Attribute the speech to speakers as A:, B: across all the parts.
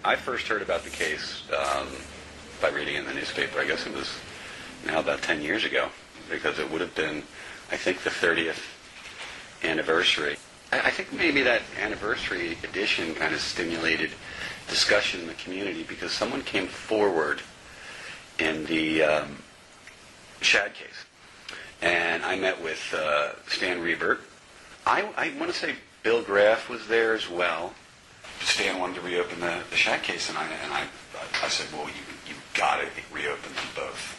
A: I first heard about the case by reading in the newspaper. I guess it was now about 10 years ago, because it would have been, I think, the 30th anniversary. I think maybe that anniversary edition kind of stimulated discussion in the community, because someone came forward in the Schaad case. And I met with Stan Riebert. I want to say Bill Graff was there as well. Stan wanted to reopen the Schaad case, and I said, well, you got to reopen them both.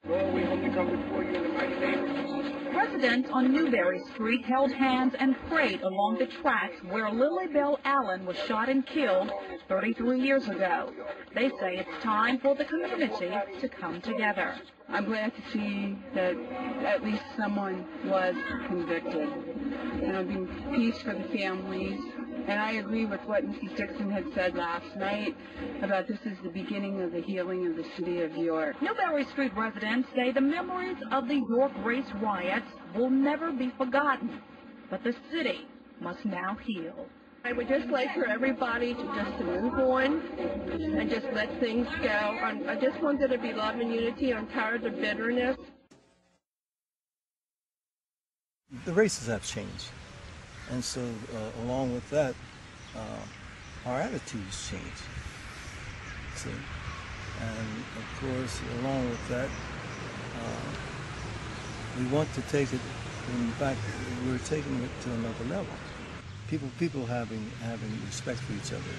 B: Lord, we humbly come before you in the mighty name of Jesus.
C: Residents on Newberry Street held hands and prayed along the tracks where Lillie Belle Allen was shot and killed 33 years ago. They say it's time for the community to come together.
D: I'm glad to see that at least someone was convicted. And there'll be peace for the families. And I agree with what Mrs. Dixon had said last night about this is the beginning of the healing of the city of York.
C: Newberry Street residents say the memories of the York race riots will never be forgotten, but the city must now heal.
E: I would just like for everybody to move on and just let things go. I just want there to be love and unity. I'm tired of bitterness.
F: The races have changed. And so, along with that, our attitudes change. See? And of course, along with that, we want to take it, in fact, we're taking it to another level. People having respect for each other.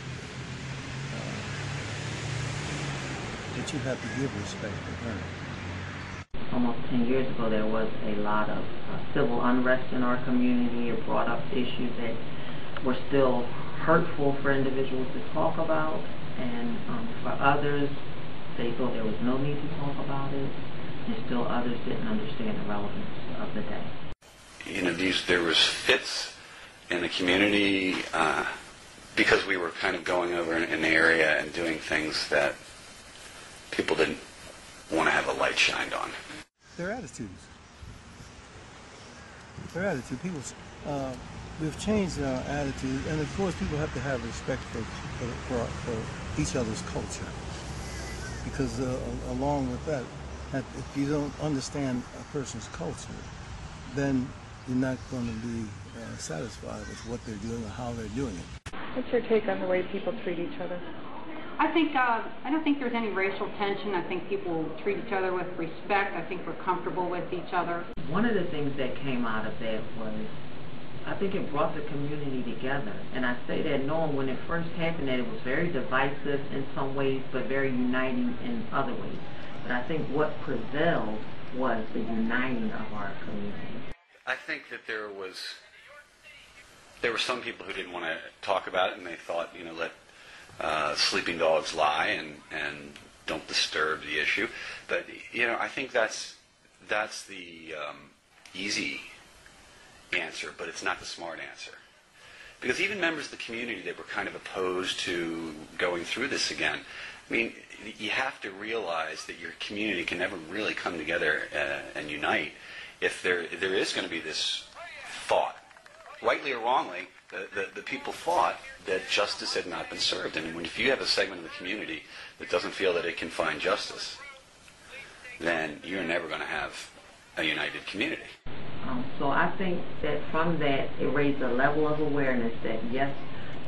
F: But you have to give respect to them.
G: Almost 10 years ago, there was a lot of civil unrest in our community. It brought up issues that were still hurtful for individuals to talk about, and for others, they thought there was no need to talk about it, and still others didn't understand the relevance of the day.
A: You know, there was fits in the community because we were kind of going over in the area and doing things that people didn't want to have a light shined on.
F: Their attitudes. Their attitude. We've changed our attitude, and of course, people have to have respect for each other's culture. Because along with that, if you don't understand a person's culture, then you're not going to be satisfied with what they're doing or how they're doing it.
D: What's your take on the way people treat each other?
H: I don't think there's any racial tension. I think people treat each other with respect. I think we're comfortable with each other.
G: One of the things that came out of that was, I think it brought the community together. And I say that knowing when it first happened that it was very divisive in some ways, but very uniting in other ways. But I think what prevailed was the uniting of our community.
A: I think that there were some people who didn't want to talk about it, and they thought, you know, let sleeping dogs lie and don't disturb the issue. But, you know, I think that's the easy answer, but it's not the smart answer. Because even members of the community that were kind of opposed to going through this again, I mean, you have to realize that your community can never really come together and unite if there is going to be this thought, rightly or wrongly. The people thought that justice had not been served. And if you have a segment of the community that doesn't feel that it can find justice, then you're never going to have a united community.
G: So I think that from that, it raised a level of awareness that, yes,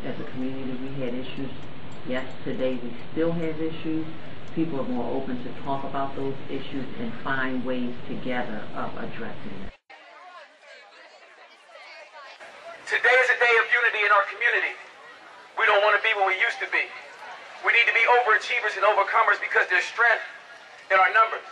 G: as a community we had issues. Yes, today we still have issues. People are more open to talk about those issues and find ways together of addressing it.
I: Today is a day of unity in our community. We don't want to be what we used to be. We need to be overachievers and overcomers because there's strength in our numbers.